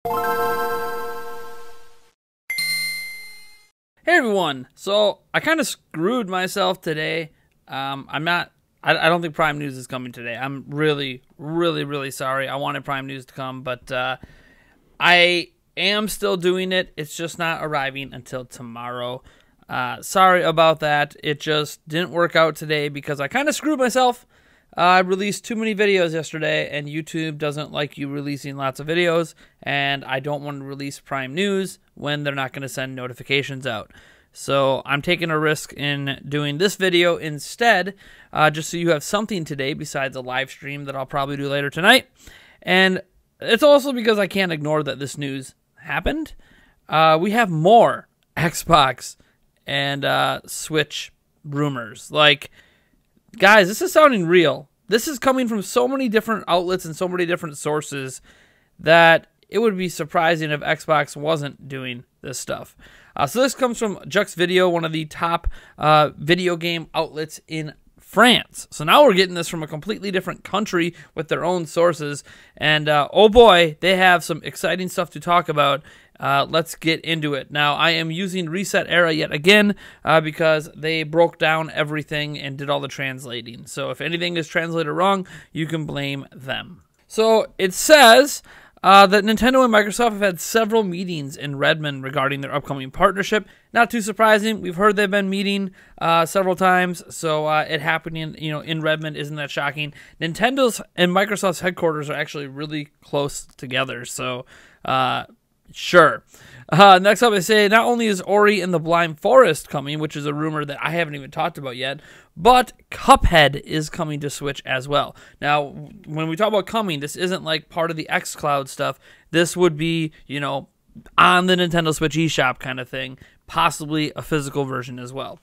Hey everyone, so I kind of screwed myself today. I don't think Prime News is coming today. I'm really sorry. I wanted Prime News to come, but I am still doing it. It's just not arriving until tomorrow. Sorry about that. It just didn't work out today because I kind of screwed myself. I released too many videos yesterday, and YouTube doesn't like you releasing lots of videos, and I don't want to release Prime News when they're not going to send notifications out. So I'm taking a risk in doing this video instead, just so you have something today besides a live stream that I'll probably do later tonight. And it's also because I can't ignore that this news happened. We have more Xbox and Switch rumors. Like, guys, this is sounding real. This is coming from so many different outlets and so many different sources that it would be surprising if Xbox wasn't doing this stuff. So this comes from Jux Video, one of the top video game outlets in France. So now we're getting this from a completely different country with their own sources. And oh boy, they have some exciting stuff to talk about. Let's get into it. Now, I am using Reset Era yet again because they broke down everything and did all the translating. So if anything is translated wrong, you can blame them. So it says that Nintendo and Microsoft have had several meetings in Redmond regarding their upcoming partnership. Not too surprising. We've heard they've been meeting several times, so it happening, in Redmond isn't that shocking. Nintendo's and Microsoft's headquarters are actually really close together, so sure. Next up, I say not only is Ori and the Blind Forest coming, which is a rumor that I haven't even talked about yet, but Cuphead is coming to Switch as well. Now, when we talk about coming, this isn't like part of the xCloud stuff. This would be, on the Nintendo Switch eShop kind of thing, possibly a physical version as well.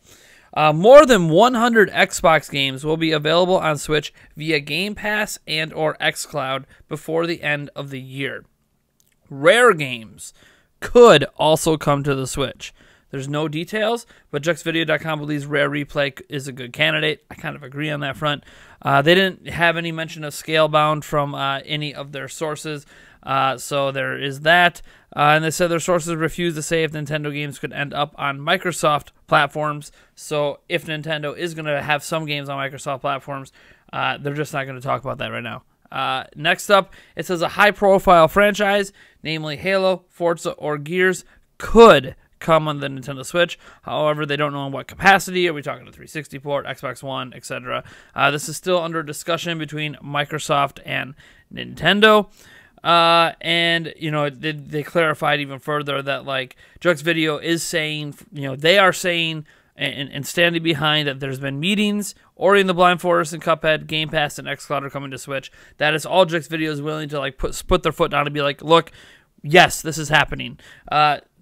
More than 100 Xbox games will be available on Switch via Game Pass and or xCloud before the end of the year. Rare games could also come to the Switch. There's no details, but JuxVideo.com believes Rare Replay is a good candidate. I kind of agree on that front. They didn't have any mention of Scalebound from any of their sources, so there is that. And they said their sources refuse to say if Nintendo games could end up on Microsoft platforms. So if Nintendo is going to have some games on Microsoft platforms, they're just not going to talk about that right now. Next up, it says a high-profile franchise, namely Halo, Forza, or Gears, could come on the Nintendo Switch. However, they don't know in what capacity. Are we talking a 360 port, Xbox One, etc.? This is still under discussion between Microsoft and Nintendo. And, they clarified even further that, Jux Video is saying, they are saying and standing behind that there's been meetings. Ori and the Blind Forest and Cuphead, Game Pass, and xCloud are coming to Switch. That is all Jux Video is willing to put their foot down and be like, look, yes, this is happening.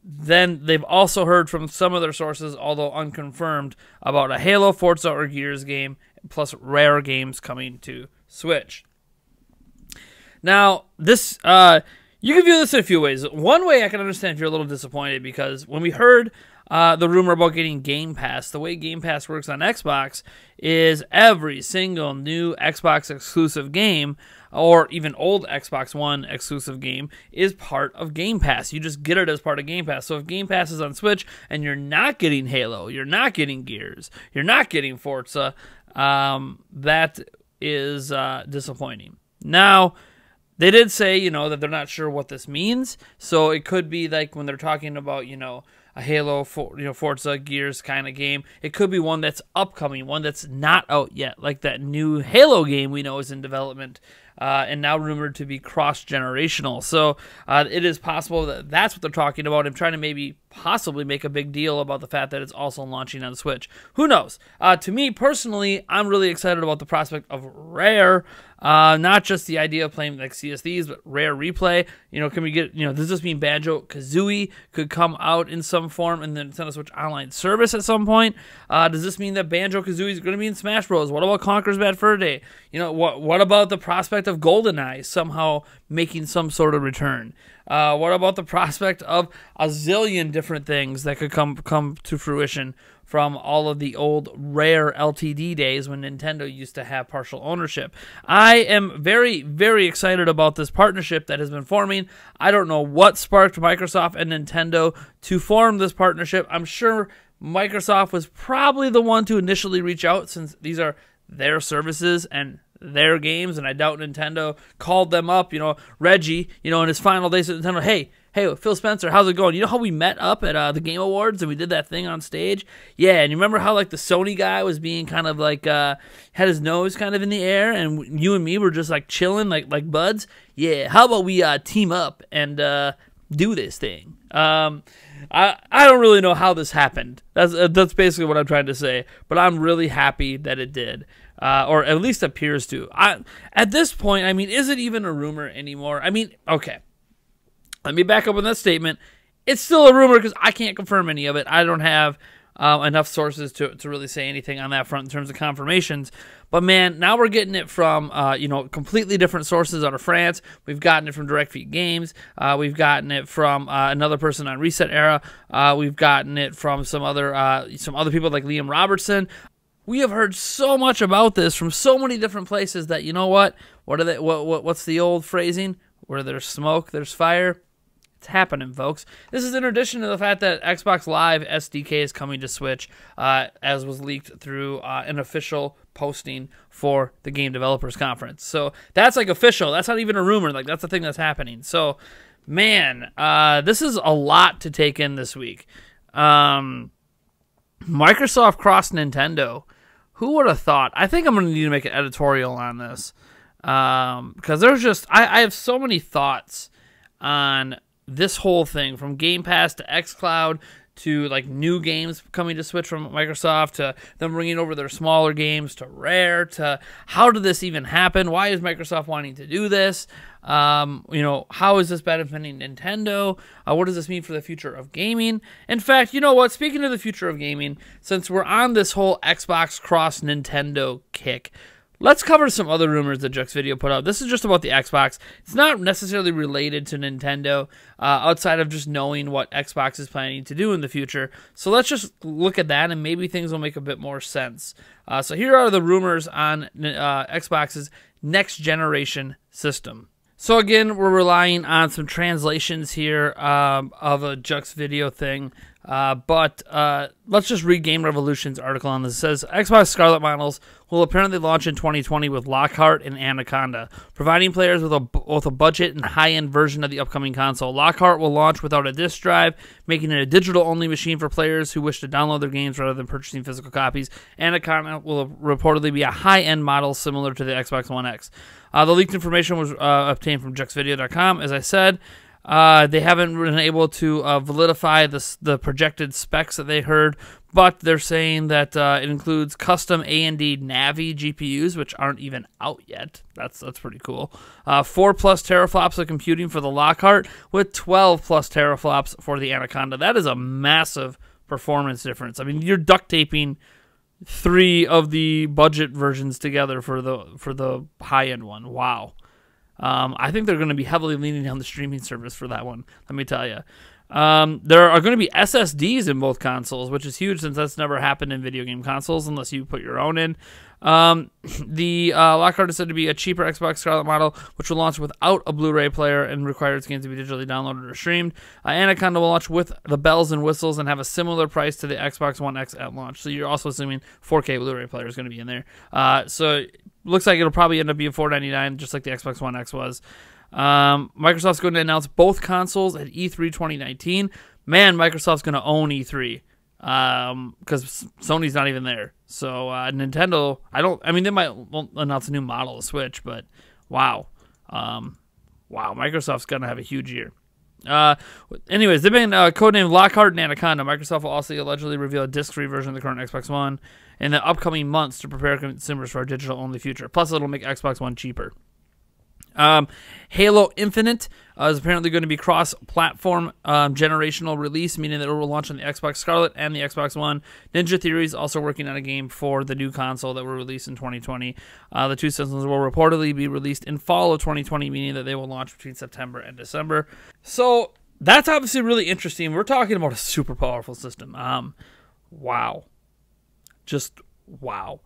Then they've also heard from some of their sources, although unconfirmed, about a Halo, Forza, or Gears game, plus Rare games coming to Switch. Now, this you can view this in a few ways. One way I can understand if you're a little disappointed, because when we heard the rumor about getting Game Pass, the way Game Pass works on Xbox is every single new Xbox exclusive game, or even old Xbox One exclusive game, is part of Game Pass. You just get it as part of Game Pass. So if Game Pass is on Switch and you're not getting Halo, you're not getting Gears, you're not getting Forza, that is disappointing. Now, they did say, that they're not sure what this means. So it could be like when they're talking about, a Halo, Forza, Gears kind of game. It could be one that's upcoming, one that's not out yet, like that new Halo game we know is in development and now rumored to be cross-generational. So it is possible that that's what they're talking about and trying to maybe possibly make a big deal about the fact that it's also launching on Switch. Who knows? To me, personally, I'm really excited about the prospect of Rare. Not just the idea of playing like CSDs, but Rare Replay. Can we get, does this mean Banjo-Kazooie could come out in some form in the Nintendo Switch Online service at some point? Does this mean that Banjo-Kazooie is going to be in Smash Bros? What about Conker's Bad Fur Day? What about the prospect prospect of GoldenEye somehow making some sort of return? What about the prospect of a zillion different things that could come to fruition from all of the old rare LTD days when Nintendo used to have partial ownership? I am very, very excited about this partnership that has been forming. I don't know what sparked Microsoft and Nintendo to form this partnership. I'm sure Microsoft was probably the one to initially reach out, since these are their services and their games, and I doubt Nintendo called them up. Reggie, in his final days at Nintendo, hey, Phil Spencer, how's it going? You know how we met up at the Game Awards and we did that thing on stage? Yeah, and you remember how like the Sony guy was being kind of like had his nose kind of in the air, and you and me were just like chilling like buds? Yeah, how about we team up and do this thing? I don't really know how this happened. That's basically what I'm trying to say, but I'm really happy that it did. Or at least appears to. At this point, is it even a rumor anymore? Okay. Let me back up on that statement. It's still a rumor because I can't confirm any of it. I don't have enough sources to really say anything on that front in terms of confirmations. But man, now we're getting it from completely different sources out of France. We've gotten it from Direct Feed Games. We've gotten it from another person on Reset Era. We've gotten it from some other people like Liam Robertson. We have heard so much about this from so many different places that, you know what? What's the old phrasing? Where there's smoke, there's fire. It's happening, folks. This is in addition to the fact that Xbox Live SDK is coming to Switch, as was leaked through an official posting for the Game Developers Conference. So that's like official. That's not even a rumor. Like, that's the thing that's happening. So, man, this is a lot to take in this week. Microsoft crossed Nintendo. Who would have thought? I think I'm going to need to make an editorial on this, because there's just I have so many thoughts on this whole thing, from Game Pass to xCloud to like new games coming to Switch from Microsoft, to them bringing over their smaller games, to Rare, to how did this even happen? Why is Microsoft wanting to do this? How is this benefiting Nintendo? What does this mean for the future of gaming? In fact, you know what? Speaking of the future of gaming, since we're on this whole Xbox cross Nintendo kick, let's cover some other rumors that Jux's video put out. This is just about the Xbox. It's not necessarily related to Nintendo, outside of just knowing what Xbox is planning to do in the future. So let's just look at that, and maybe things will make a bit more sense. So here are the rumors on Xbox's next generation system. So again, we're relying on some translations here of a Jux video thing, but let's just read Game Revolution's article on this. It says, Xbox Scarlet models will apparently launch in 2020 with Lockhart and Anaconda, providing players with both a budget and high-end version of the upcoming console. Lockhart will launch without a disc drive, making it a digital-only machine for players who wish to download their games rather than purchasing physical copies. Anaconda will reportedly be a high-end model similar to the Xbox One X. The leaked information was obtained from juxvideo.com. As I said, they haven't been able to validify the projected specs that they heard, but they're saying that it includes custom AMD Navi GPUs, which aren't even out yet. That's pretty cool. 4+ teraflops of computing for the Lockhart, with 12+ teraflops for the Anaconda. That is a massive performance difference. You're duct taping 3 of the budget versions together for the high-end one. Wow. I think they're going to be heavily leaning down the streaming service for that one, let me tell you. There are going to be SSDs in both consoles, which is huge since that's never happened in video game consoles unless you put your own in. The Lockhart is said to be a cheaper Xbox Scarlet model, which will launch without a Blu-ray player and require its games to be digitally downloaded or streamed. Anaconda will launch with the bells and whistles and have a similar price to the Xbox One X at launch. So you're also assuming 4K Blu-ray player is going to be in there. So looks like it'll probably end up being $499, just like the Xbox One X was. Microsoft's going to announce both consoles at E3 2019. Man, Microsoft's going to own E3. Because Sony's not even there. So Nintendo, they might announce a new model of Switch, but wow. Microsoft's going to have a huge year. Anyways, they've been codenamed Lockhart and Anaconda. Microsoft will also allegedly reveal a disc-free version of the current Xbox One in the upcoming months to prepare consumers for a digital-only future. Plus, it'll make Xbox One cheaper. Halo Infinite is apparently going to be cross-platform generational release, meaning that it will launch on the Xbox Scarlet and the Xbox One. Ninja Theory is also working on a game for the new console that will release in 2020. The two systems will reportedly be released in fall of 2020, meaning that they will launch between September and December. So that's obviously really interesting. We're talking about a super powerful system. Wow. Just wow.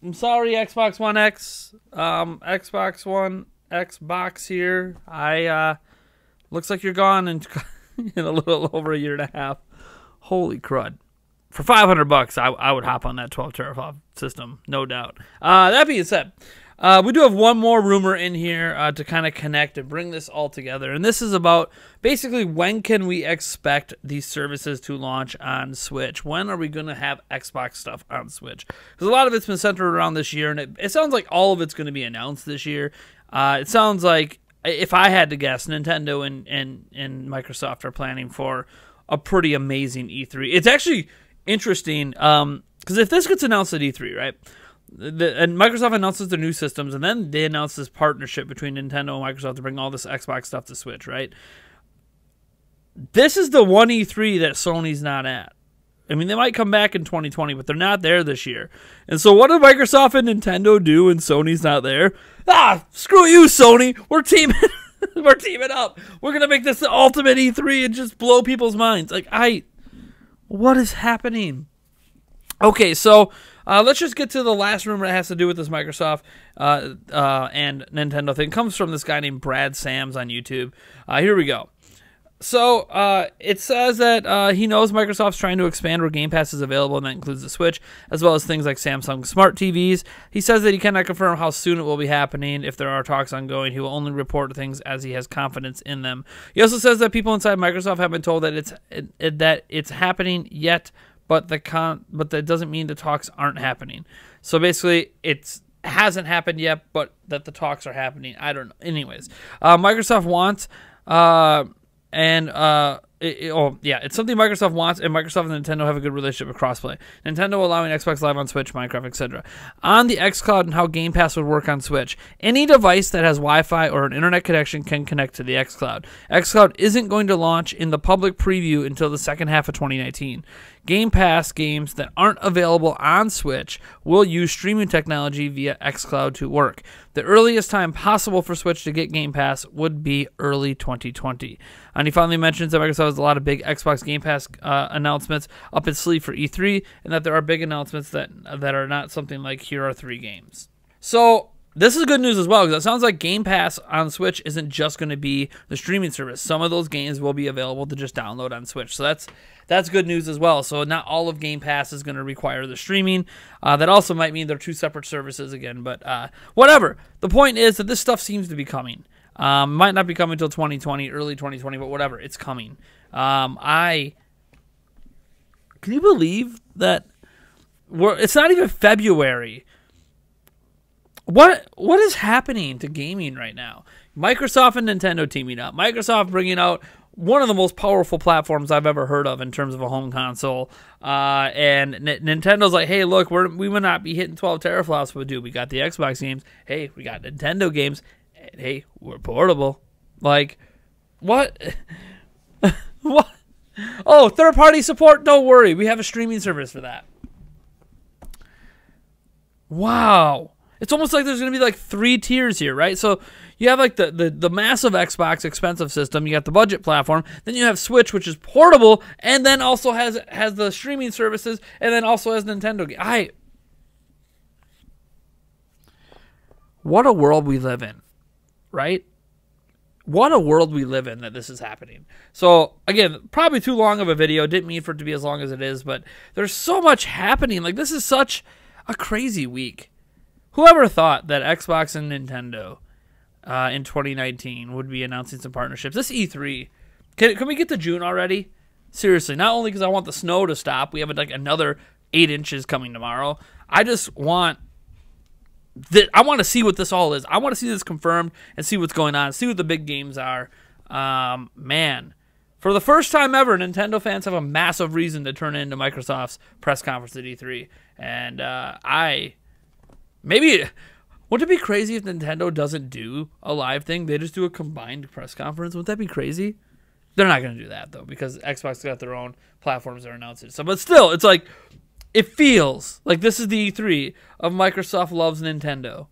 I'm sorry, Xbox One X, Xbox One Xbox here. Looks like you're gone in a little over a year and a half. Holy crud! For $500, I would hop on that 12 teraflop system, no doubt. That being said, we do have one more rumor in here to kind of connect and bring this all together. And this is about basically when can we expect these services to launch on Switch? When are we going to have Xbox stuff on Switch? Because a lot of it's been centered around this year, and it sounds like all of it's going to be announced this year. It sounds like, if I had to guess, Nintendo and Microsoft are planning for a pretty amazing E3. It's actually interesting because if this gets announced at E3, right? And Microsoft announces their new systems, and then they announce this partnership between Nintendo and Microsoft to bring all this Xbox stuff to Switch, right? This is the one E3 that Sony's not at. I mean, they might come back in 2020, but they're not there this year. And so what do Microsoft and Nintendo do when Sony's not there? Screw you, Sony. We're teaming we're teaming up. We're going to make this the ultimate E3 and just blow people's minds. What is happening? Okay, so let's just get to the last rumor that has to do with this Microsoft and Nintendo thing. It comes from this guy named Brad Sams on YouTube. Here we go. So it says that he knows Microsoft's trying to expand where Game Pass is available, and that includes the Switch, as well as things like Samsung Smart TVs. He says that he cannot confirm how soon it will be happening. If there are talks ongoing, he will only report things as he has confidence in them. He also says that people inside Microsoft have been told that it's happening yet, but that doesn't mean the talks aren't happening. So basically, it hasn't happened yet, but that the talks are happening. I don't know. Anyways, Microsoft wants, it's something Microsoft wants, and Microsoft and Nintendo have a good relationship with crossplay. Nintendo allowing Xbox Live on Switch, Minecraft, etc. On the xCloud and how Game Pass would work on Switch, any device that has Wi-Fi or an internet connection can connect to the xCloud. xCloud isn't going to launch in the public preview until the second half of 2019. Game Pass games that aren't available on Switch will use streaming technology via xCloud to work. The earliest time possible for Switch to get Game Pass would be early 2020. And he finally mentions that Microsoft has a lot of big Xbox Game Pass announcements up its sleeve for E3, and that there are big announcements that are not something like, here are 3 games. So this is good news as well, because it sounds like Game Pass on Switch isn't just going to be the streaming service. Some of those games will be available to just download on Switch. So that's good news as well. So not all of Game Pass is going to require the streaming. That also might mean they're 2 separate services again. But whatever. The point is that this stuff seems to be coming. Might not be coming until 2020, early 2020, but whatever. It's coming. Can you believe that it's not even February? What is happening to gaming right now? Microsoft and Nintendo teaming up. Microsoft bringing out one of the most powerful platforms I've ever heard of in terms of a home console. And Nintendo's like, hey, look, we would not be hitting 12 teraflops, but we got the Xbox games. Hey, we got Nintendo games. And hey, we're portable. Like, what? What? Oh, third-party support? Don't worry. We have a streaming service for that. Wow. It's almost like there's going to be like 3 tiers here, right? So you have like the massive Xbox expensive system. You got the budget platform. Then you have Switch, which is portable, and then also has the streaming services, and then also has Nintendo games. What a world we live in, right? What a world we live in that this is happening. So, again, probably too long of a video. Didn't mean for it to be as long as it is, but there's so much happening. Like, this is such a crazy week. Whoever thought that Xbox and Nintendo in 2019 would be announcing some partnerships? This E3, can we get to June already? Seriously, not only because I want the snow to stop. We have like another 8 inches coming tomorrow. I just want I want to see what this all is. I want to see this confirmed and see what's going on, see what the big games are. Man, for the first time ever, Nintendo fans have a massive reason to turn into Microsoft's press conference at E3. And Maybe, wouldn't it be crazy if Nintendo doesn't do a live thing? They just do a combined press conference. Wouldn't that be crazy? They're not going to do that, though, because Xbox got their own platforms they're announcing. So, but still, it's like, it feels like this is the E3 of Microsoft loves Nintendo.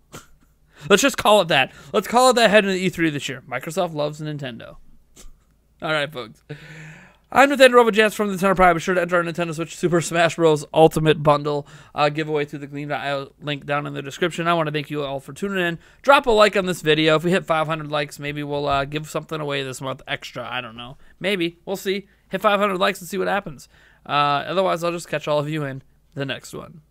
Let's just call it that. Let's call it that heading into E3 this year. Microsoft loves Nintendo. All right, folks. I'm Nathaniel Robojans from Nintendo Prime. Be sure to enter our Nintendo Switch Super Smash Bros. Ultimate Bundle giveaway through the Gleam.io link down in the description. I want to thank you all for tuning in. Drop a like on this video. If we hit 500 likes, maybe we'll give something away this month extra. I don't know. Maybe. We'll see. Hit 500 likes and see what happens. Otherwise, I'll just catch all of you in the next one.